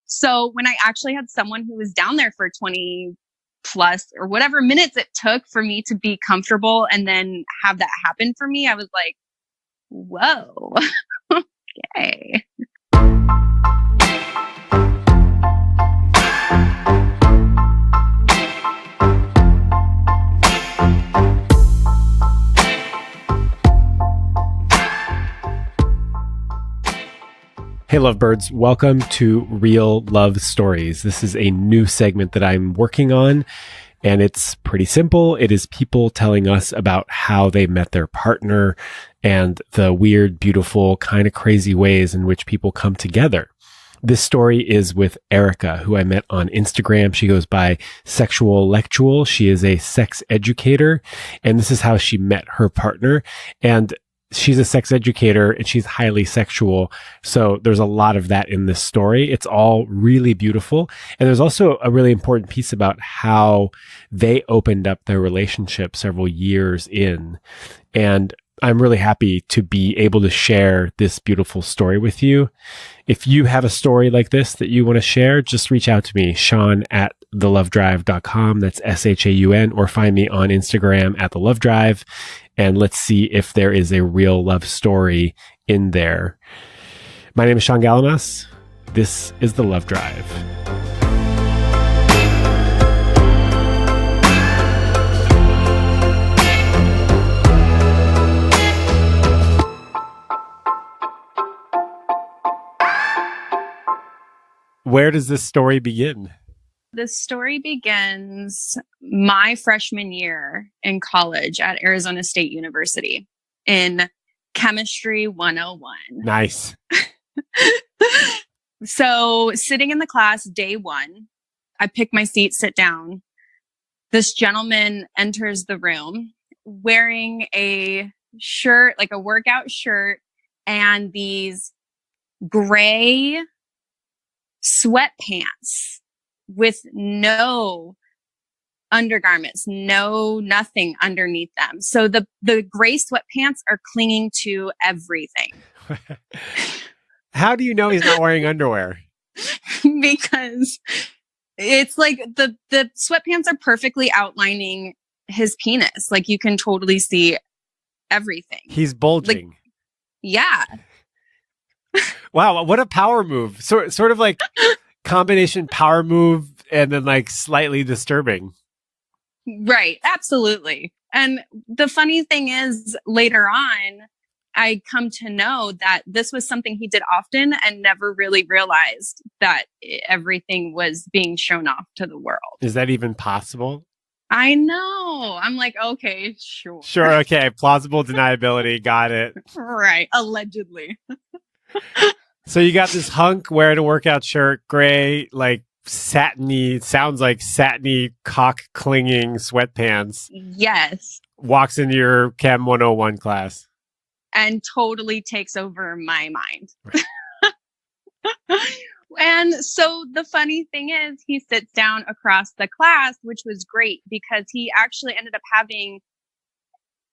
So when I actually had someone who was down there for 20 plus or whatever minutes it took for me to be comfortable and then have that happen for me, I was like, whoa, okay. Hey, lovebirds. Welcome to Real Love Stories. This is a new segment that I'm working on, and it's pretty simple. It is people telling us about how they met their partner and the weird, beautiful, kind of crazy ways in which people come together. This story is with Erica, who I met on Instagram. She goes by Sexual Lectual. She is a sex educator, and this is how she met her partner. And she's a sex educator and she's highly sexual. So there's a lot of that in this story. It's all really beautiful. And there's also a really important piece about how they opened up their relationship several years in. And I'm really happy to be able to share this beautiful story with you. If you have a story like this that you want to share, just reach out to me, Sean@thelovedrive.com. That's SHAUN, or find me on Instagram @thelovedrive. And let's see if there is a real love story in there. My name is Sean Galamas. This is The Love Drive. Where does this story begin? This story begins my freshman year in college at Arizona State University in Chemistry 101. Nice. So sitting in the class day one, I pick my seat, sit down. This gentleman enters the room wearing a shirt, like a workout shirt, and these gray sweatpants with no undergarments, nothing underneath them. So the gray sweatpants are clinging to everything. How do you know he's not wearing underwear? Because it's like the sweatpants are perfectly outlining his penis. Like you can totally see everything. He's bulging. Like, yeah. Wow, what a power move. Sort of like combination power move and then like slightly disturbing. Right, absolutely. And the funny thing is, later on, I come to know that this was something he did often and never really realized that everything was being shown off to the world. Is that even possible? I know. I'm like, okay, sure. Sure, okay. Plausible deniability. Got it. Right, allegedly. So you got this hunk wearing a workout shirt, gray, like satiny, sounds like satiny, cock-clinging sweatpants. Yes. Walks into your Chem 101 class. And totally takes over my mind. And so the funny thing is, he sits down across the class, which was great because he actually ended up having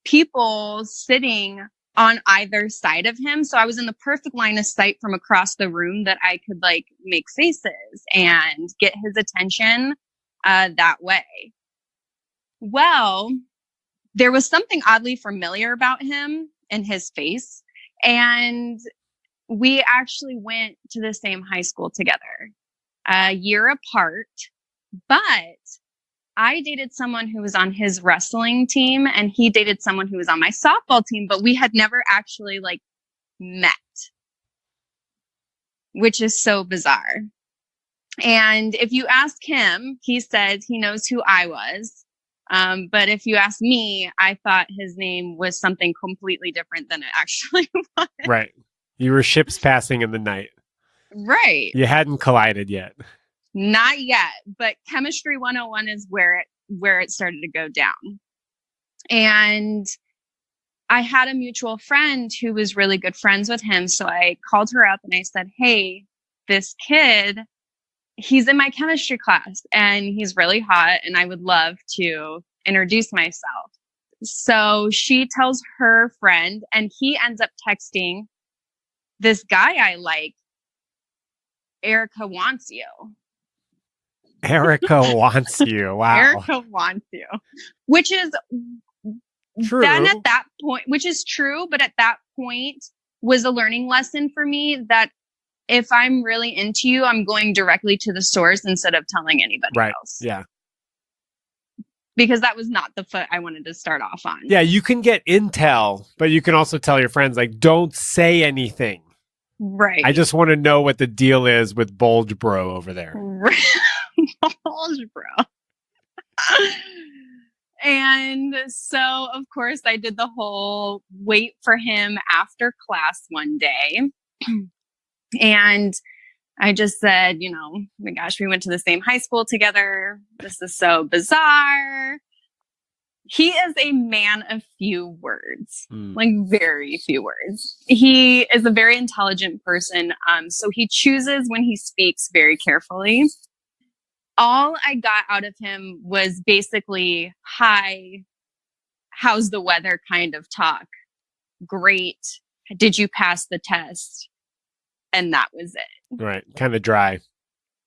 people sitting on either side of him. So I was in the perfect line of sight from across the room that I could like make faces and get his attention that way. Well, there was something oddly familiar about him and his face. And we actually went to the same high school together, a year apart, but I dated someone who was on his wrestling team and he dated someone who was on my softball team, but we had never actually like met, which is so bizarre. And if you ask him, he says he knows who I was. But if you ask me, I thought his name was something completely different than it actually was. Right. You were ships passing in the night. Right. You hadn't collided yet. Not yet, but Chemistry 101 is where it started to go down. And I had a mutual friend who was really good friends with him. So I called her up and I said, hey, this kid, he's in my chemistry class and he's really hot and I would love to introduce myself. So she tells her friend and he ends up texting this guy I like Erica wants you. Erica wants you. Wow. Erica wants you. Which is True. then at that point, which is true, but at that point was a learning lesson for me that if I'm really into you, I'm going directly to the source instead of telling anybody else. Yeah. Because that was not the foot I wanted to start off on. Yeah, you can get intel, but you can also tell your friends, like, don't say anything. Right. I just want to know what the deal is with Bulge Bro over there. Bulge Bro. And so, of course, I did the whole wait for him after class one day. And I just said, oh my gosh, we went to the same high school together. This is so bizarre. He is a man of few words, like very few words. He is a very intelligent person. So he chooses when he speaks very carefully. All I got out of him was basically, hi, how's the weather kind of talk. Great. Did you pass the test? And that was it. Right. Kind of dry.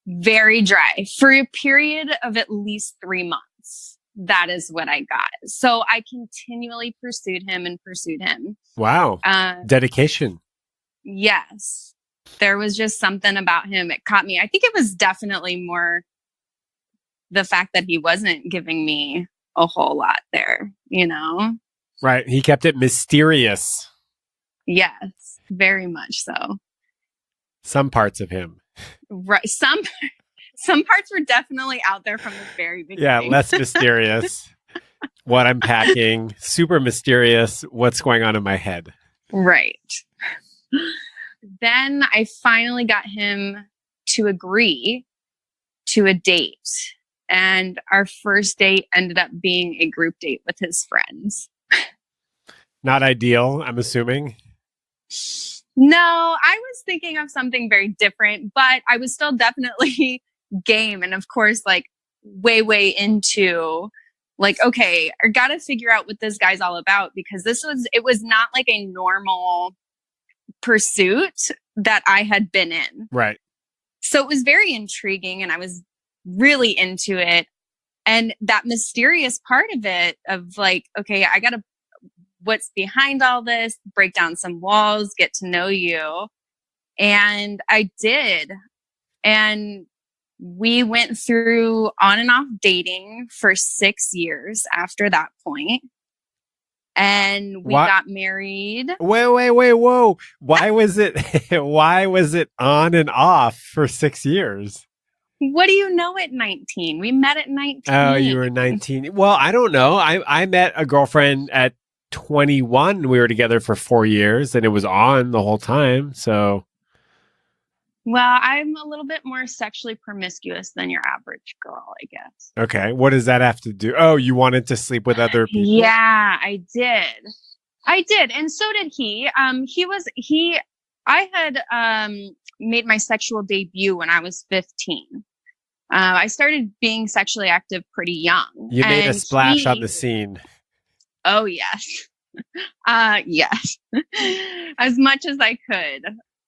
Very dry. For a period of at least 3 months. That is what I got. So I continually pursued him. Wow. Dedication. Yes. There was just something about him. It caught me. I think it was definitely more the fact that he wasn't giving me a whole lot there, Right. He kept it mysterious. Yes, very much so. Some parts of him. Right. Some parts were definitely out there from the very beginning. Yeah, less mysterious. What I'm packing. Super mysterious. What's going on in my head. Right. Then I finally got him to agree to a date. And our first date ended up being a group date with his friends. Not ideal, I'm assuming. No, I was thinking of something very different, but I was still definitely game. And of course, like way into like, okay, I got to figure out what this guy's all about, because it was not like a normal pursuit that I had been in. Right. So it was very intriguing and I was really into it. And that mysterious part of it of like, okay, I got to, what's behind all this, break down some walls, get to know you. And I did. And we went through on and off dating for 6 years after that point. And we got married. Wait, whoa. Why was it on and off for 6 years? What do you know at 19? We met at 19. Oh, you were 19. Well, I don't know. I met a girlfriend at 21. We were together for 4 years and it was on the whole time. So. Well, I'm a little bit more sexually promiscuous than your average girl, I guess. Okay. What does that have to do? Oh, you wanted to sleep with other people? Yeah, I did. And so did he. I had made my sexual debut when I was 15. I started being sexually active pretty young. You made a splash on the scene. Oh, yes. Yes. As much as I could.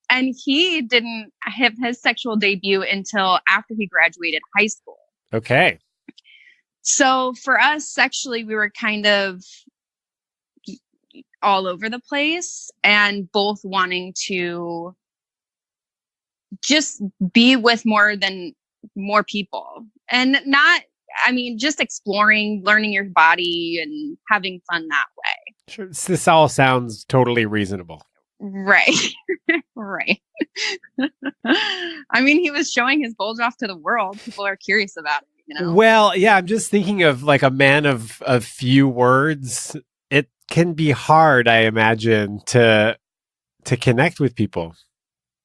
And he didn't have his sexual debut until after he graduated high school. Okay. So for us, sexually, we were kind of all over the place and both wanting to just be with more people and just exploring, learning your body and having fun that way. Sure. This all sounds totally reasonable. Right. Right. He was showing his bulge off to the world. People are curious about it, Well, yeah, I'm just thinking of like a man of few words. It can be hard, I imagine, to connect with people.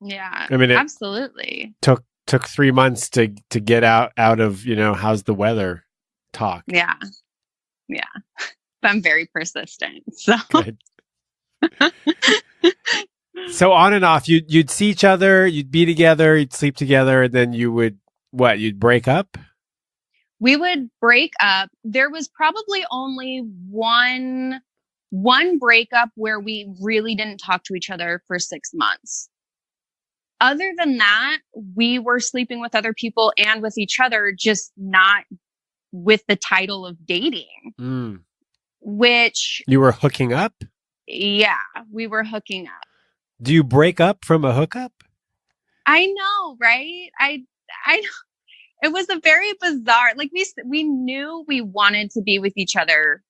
Yeah. It absolutely. Took 3 months to get out of, how's the weather talk. Yeah. Yeah. But I'm very persistent. So Good. So on and off, you'd see each other, you'd be together, you'd sleep together, and then you would, you'd break up? We would break up. There was probably only one breakup where we really didn't talk to each other for 6 months. other than that, we were sleeping with other people and with each other, just not with the title of dating, which... You were hooking up? Yeah, we were hooking up. Do you break up from a hookup? I know, right? I it was a very bizarre, like we knew we wanted to be with each other.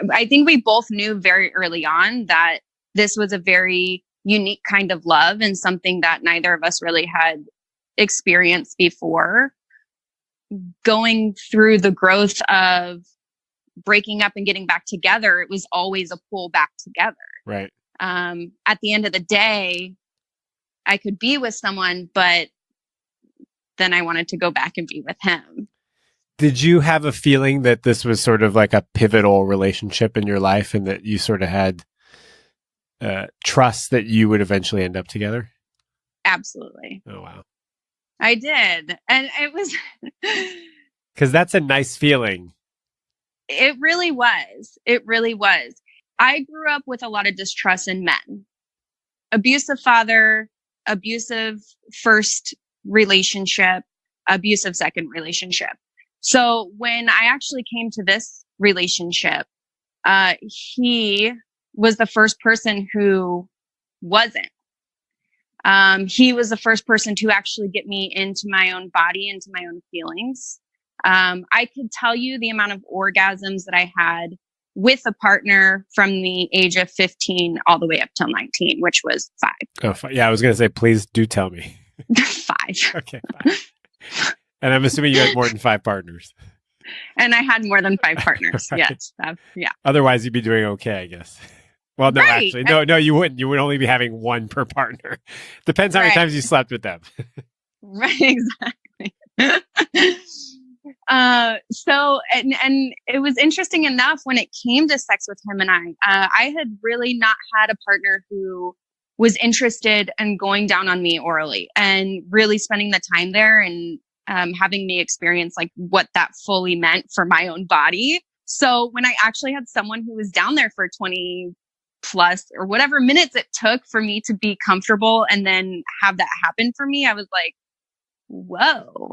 I think we both knew very early on that this was a very unique kind of love and something that neither of us really had experienced before. Going through the growth of breaking up and getting back together, it was always a pull back together. Right. At the end of the day, I could be with someone, but then I wanted to go back and be with him. Did you have a feeling that this was sort of like a pivotal relationship in your life and that you sort of had trust that you would eventually end up together? Absolutely. Oh, wow. I did. And it was... Because that's a nice feeling. It really was. It really was. I grew up with a lot of distrust in men. Abusive father, abusive first relationship, abusive second relationship. So when I actually came to this relationship, he was the first person who wasn't. He was the first person to actually get me into my own body, into my own feelings. I could tell you the amount of orgasms that I had with a partner from the age of 15 all the way up till 19, which was 5. Oh, yeah. I was going to say, please do tell me. 5. Okay. 5. And I'm assuming you had more than 5 partners. And I had more than 5 partners. Right. Yes. Yeah. Otherwise, you'd be doing okay, I guess. Well, no, right. Actually. No, you wouldn't. You would only be having 1 per partner. Depends how many times you slept with them. Right. Exactly. And it was interesting enough when it came to sex with him and I had really not had a partner who was interested in going down on me orally and really spending the time there and having me experience like what that fully meant for my own body. So when I actually had someone who was down there for 20 plus or whatever minutes it took for me to be comfortable and then have that happen for me, I was like, whoa.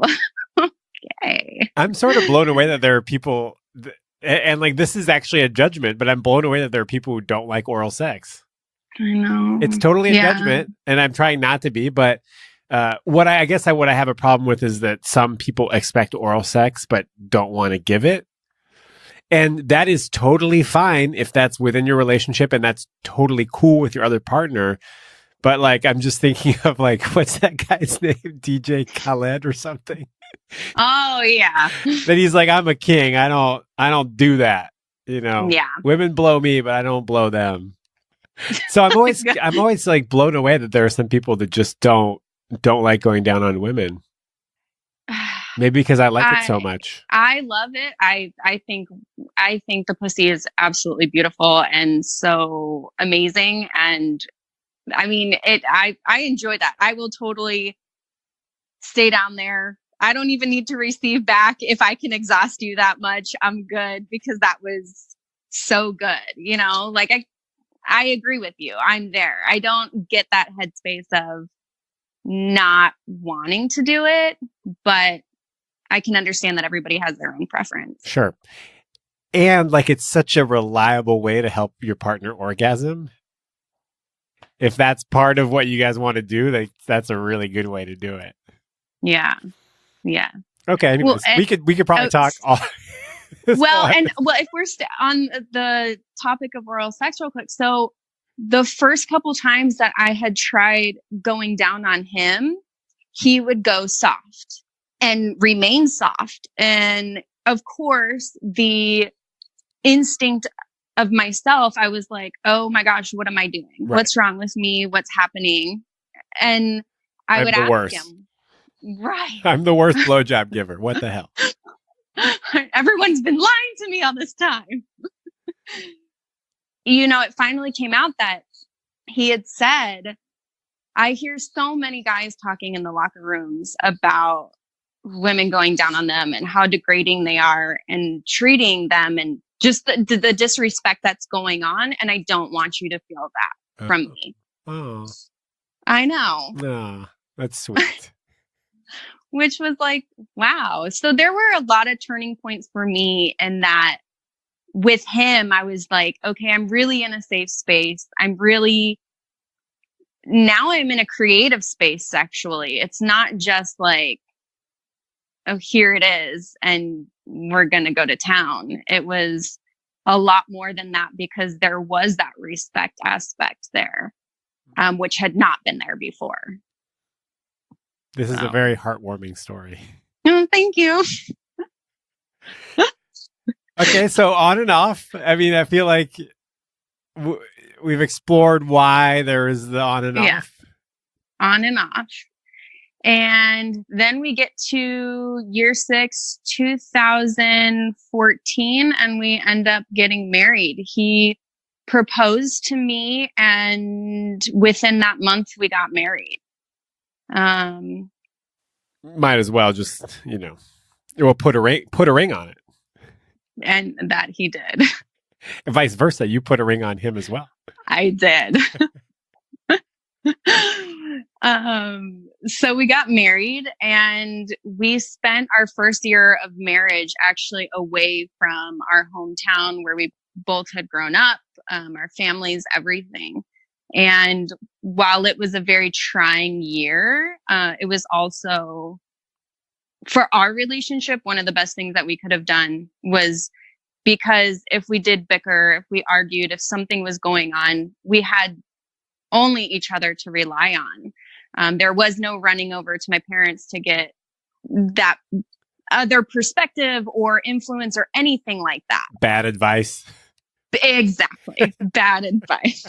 Okay. I'm sort of blown away that there are people, and like this is actually a judgment, but I'm blown away that there are people who don't like oral sex. I know. It's totally a judgment, and I'm trying not to be, but what I have a problem with is that some people expect oral sex but don't want to give it. And that is totally fine if that's within your relationship and that's totally cool with your other partner. But like, I'm just thinking of like, what's that guy's name? DJ Khaled or something? Oh yeah. That he's like, I'm a king. I don't do that. You know, yeah. Women blow me, but I don't blow them. So I'm always like blown away that there are some people that just don't like going down on women. Maybe because I like it so much. I love it. I think the pussy is absolutely beautiful and so amazing. And I mean, I enjoy that. I will totally stay down there. I don't even need to receive back. If I can exhaust you that much, I'm good because that was so good. You know, like I agree with you. I'm there. I don't get that headspace of not wanting to do it, but I can understand that everybody has their own preference. Sure. And like, it's such a reliable way to help your partner orgasm. If that's part of what you guys want to do, that's a really good way to do it. Yeah. Yeah. Okay. Anyways, we could probably talk all. If we're on the topic of oral sex real quick. So the first couple times that I had tried going down on him, he would go soft and remain soft. And of course, the instinct of myself, I was like, oh my gosh, what am I doing? Right. What's wrong with me? What's happening? And I would ask him. Right. I'm the worst blowjob giver. What the hell? Everyone's been lying to me all this time. You know, it finally came out that he had said, I hear so many guys talking in the locker rooms about women going down on them and how degrading they are and treating them and just the disrespect that's going on. And I don't want you to feel that from me. Oh. I know. Oh, that's sweet. Which was like, wow. So there were a lot of turning points for me in that with him, I was like, okay, I'm really in a safe space. Now I'm in a creative space sexually. It's not just like, oh, here it is, and we're going to go to town. It was a lot more than that because there was that respect aspect there, which had not been there before. This is a very heartwarming story. Oh, thank you. Okay, so on and off. I mean, I feel like we've explored why there is the on and off. On and off. And then we get to year 6, 2014, and we end up getting married. He proposed to me, and within that month, we got married. Might as well just, we'll put a ring on it. And that he did. And vice versa, you put a ring on him as well. I did. So we got married, and we spent our first year of marriage actually away from our hometown where we both had grown up, our families, everything. And while it was a very trying year, it was also, for our relationship, one of the best things that we could have done was, because if we did bicker, if we argued, if something was going on, we had only each other to rely on. There was no running over to my parents to get that other perspective or influence or anything like that. Bad advice. Exactly. Bad advice.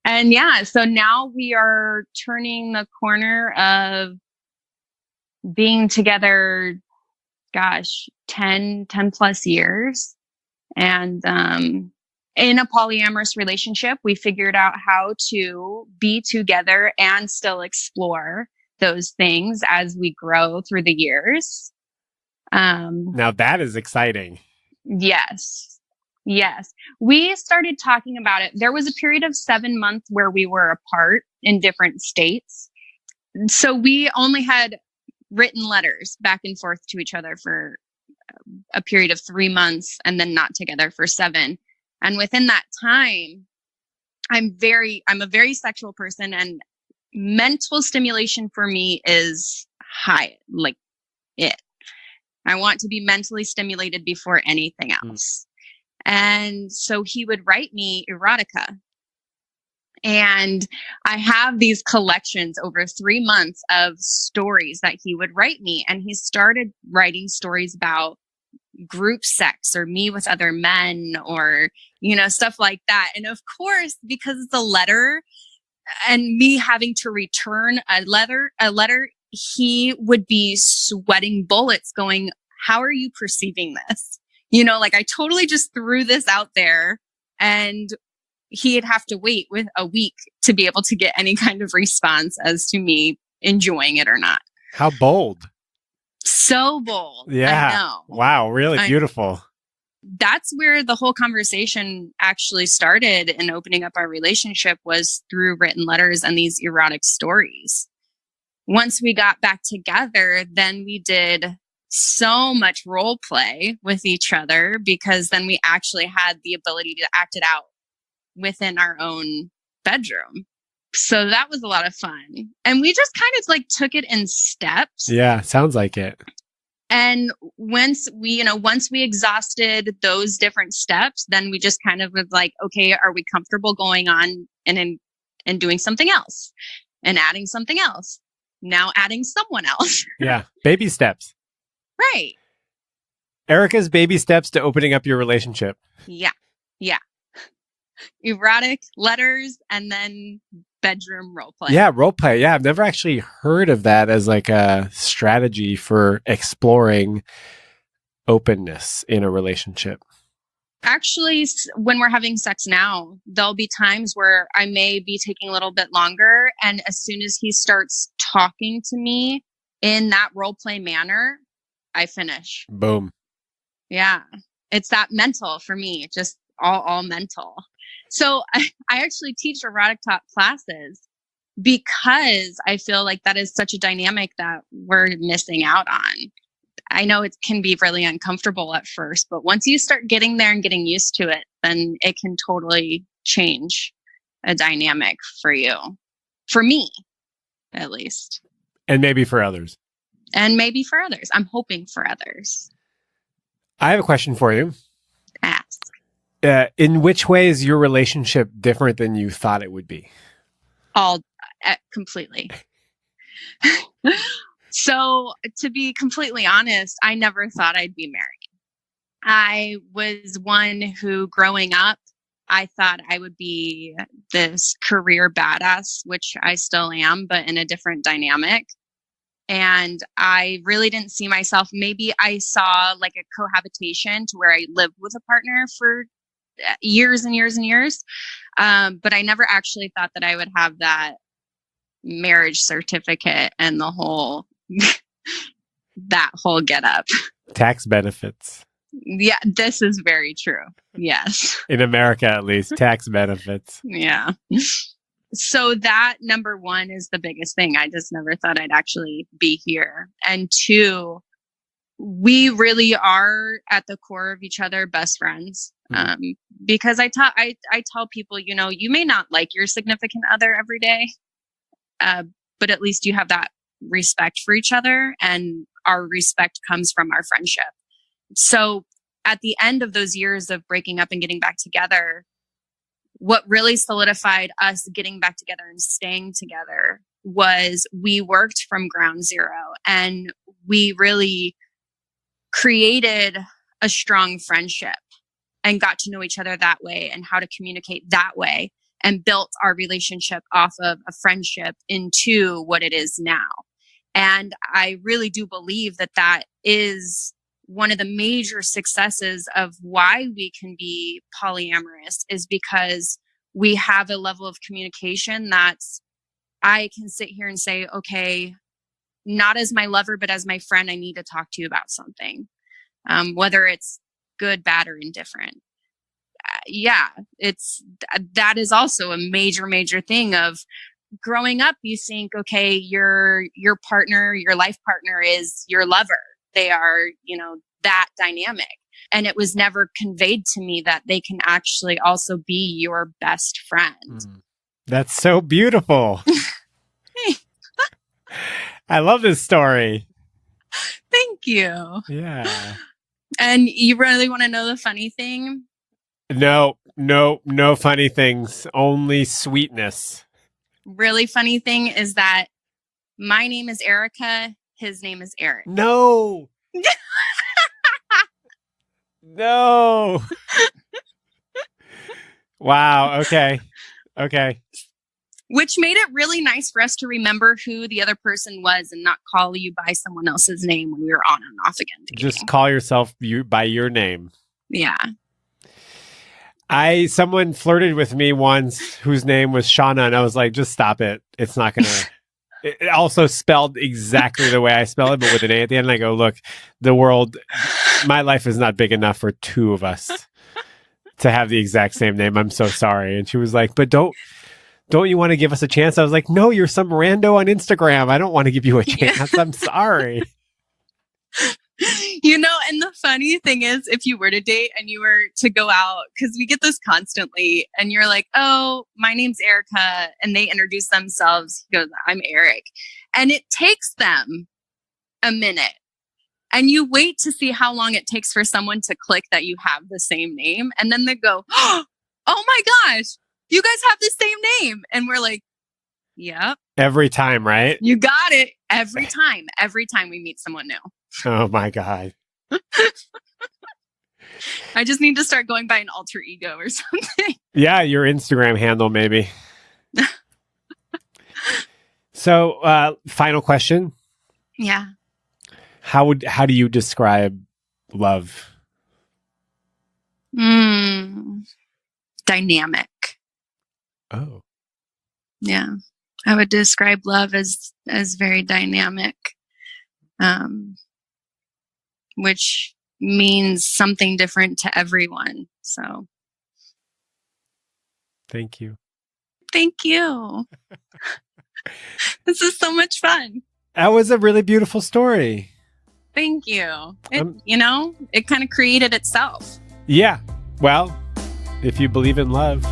And so now we are turning the corner of being together, 10 plus years. And in a polyamorous relationship, we figured out how to be together and still explore those things as we grow through the years. Now that is exciting. Yes. We started talking about it. There was a period of 7 months where we were apart in different states. So we only had written letters back and forth to each other for a period of 3 months, and then not together for 7. And within that time, I'm a very sexual person, and mental stimulation for me is high, like it. I want to be mentally stimulated before anything else. And so he would write me erotica. And I have these collections over 3 months of stories that he would write me. And he started writing stories about group sex or me with other men or, stuff like that. And of course, because it's a letter and me having to return a letter, he would be sweating bullets going, how are you perceiving this? I totally just threw this out there, and he'd have to wait with a week to be able to get any kind of response as to me enjoying it or not. How bold. So bold. Yeah. I know. Wow. Really beautiful. That's where the whole conversation actually started in opening up our relationship, was through written letters and these erotic stories. Once we got back together, then we did so much role play with each other, because then we actually had the ability to act it out within our own bedroom. So that was a lot of fun. And we just kind of took it in steps. Yeah, sounds like it. And once we exhausted those different steps, then we just kind of was like, okay, are we comfortable going on and doing something else and adding something else? Now adding someone else. Yeah. Baby steps. Right. Erica's baby steps to opening up your relationship. Yeah. Erotic letters and then bedroom role play. Yeah, role play. Yeah, I've never actually heard of that as a strategy for exploring openness in a relationship. Actually, when we're having sex now, there'll be times where I may be taking a little bit longer. And as soon as he starts talking to me in that role play manner, I finish. Boom. Yeah. It's that mental for me, just all mental. So I actually teach erotic talk classes because I feel like that is such a dynamic that we're missing out on. I know it can be really uncomfortable at first, but once you start getting there and getting used to it, then it can totally change a dynamic for you. For me, at least. And maybe for others. And maybe for others. I'm hoping for others. I have a question for you. Ask. In which way is your relationship different than you thought it would be? All completely. So, to be completely honest, I never thought I'd be married. I was one who, growing up, I thought I would be this career badass, which I still am, but in a different dynamic. And I really didn't see myself. Maybe I saw like a cohabitation to where I lived with a partner for years and years and years. But I never actually thought that I would have that marriage certificate and the whole that whole get up. Tax benefits. Yeah, this is very true. Yes. In America, at least, tax benefits. Yeah. So that number one is the biggest thing. I just never thought I'd actually be here. And two, we really are at the core of each other best friends. Because I tell people, you know, you may not like your significant other every day, but at least you have that respect for each other, and our respect comes from our friendship. So at the end of those years of breaking up and getting back together, what really solidified us getting back together and staying together was we worked from ground zero, and we really created a strong friendship and got to know each other that way and how to communicate that way, and built our relationship off of a friendship into what it is now. And I really do believe that that is one of the major successes of why we can be polyamorous, is because we have a level of communication that's, I can sit here and say, okay, not as my lover, but as my friend, I need to talk to you about something, whether it's good, bad, or indifferent. Yeah, that is also a major thing of growing up. You think, okay, your partner, your life partner is your lover. They are, you know, that dynamic. And it was never conveyed to me that they can actually also be your best friend. That's so beautiful. I love this story. Thank you. Yeah. And you really want to know the funny thing? No funny things, only sweetness. Really funny thing is that my name is Erica. His name is Eric. No. No. Wow. Okay. Which made it really nice for us to remember who the other person was and not call you by someone else's name when we were on and off again dating. Just call yourself by your name. Yeah. Someone flirted with me once whose name was Shauna, and I was like, just stop it. It's not going to. It also spelled exactly the way I spell it, but with an A at the end. And I go, look, the world, my life is not big enough for two of us to have the exact same name. I'm so sorry. And she was like, but don't you want to give us a chance? I was like, no, you're some rando on Instagram. I don't want to give you a chance. I'm sorry. You know, and the funny thing is, if you were to date and you were to go out, because we get this constantly, and you're like, oh, my name's Erica, and they introduce themselves. He goes, I'm Eric. And it takes them a minute. And you wait to see how long it takes for someone to click that you have the same name. And then they go, oh my gosh, you guys have the same name. And we're like, yep. Every time, right? You got it. Every time we meet someone new. Oh my God. I just need to start going by an alter ego or something. Yeah, your Instagram handle, maybe. So, final question. Yeah. How do you describe love? Dynamic. Oh. Yeah. I would describe love as very dynamic. Which means something different to everyone. So Thank you. Thank you. This is so much fun. That was a really beautiful story. Thank you. It kind of created itself. Yeah. Well, if you believe in love.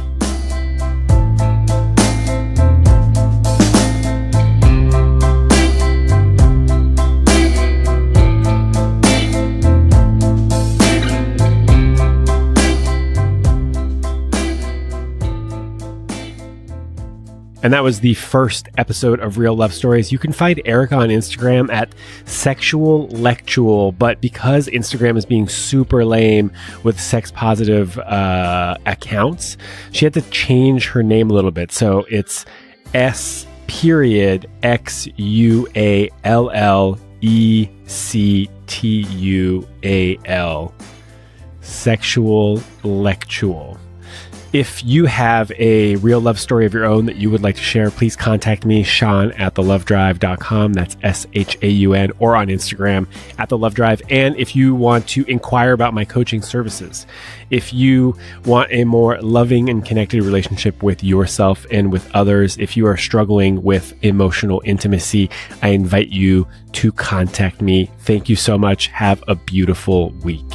And that was the first episode of Real Love Stories. You can find Erica on Instagram at Sexual Lectual, but because Instagram is being super lame with sex positive accounts, she had to change her name a little bit. So it's SPXUALLECTUAL. Sexual Lectual. If you have a real love story of your own that you would like to share, please contact me, Sean at thelovedrive.com. That's SHAUN, or on Instagram at thelovedrive. And if you want to inquire about my coaching services, if you want a more loving and connected relationship with yourself and with others, if you are struggling with emotional intimacy, I invite you to contact me. Thank you so much. Have a beautiful week.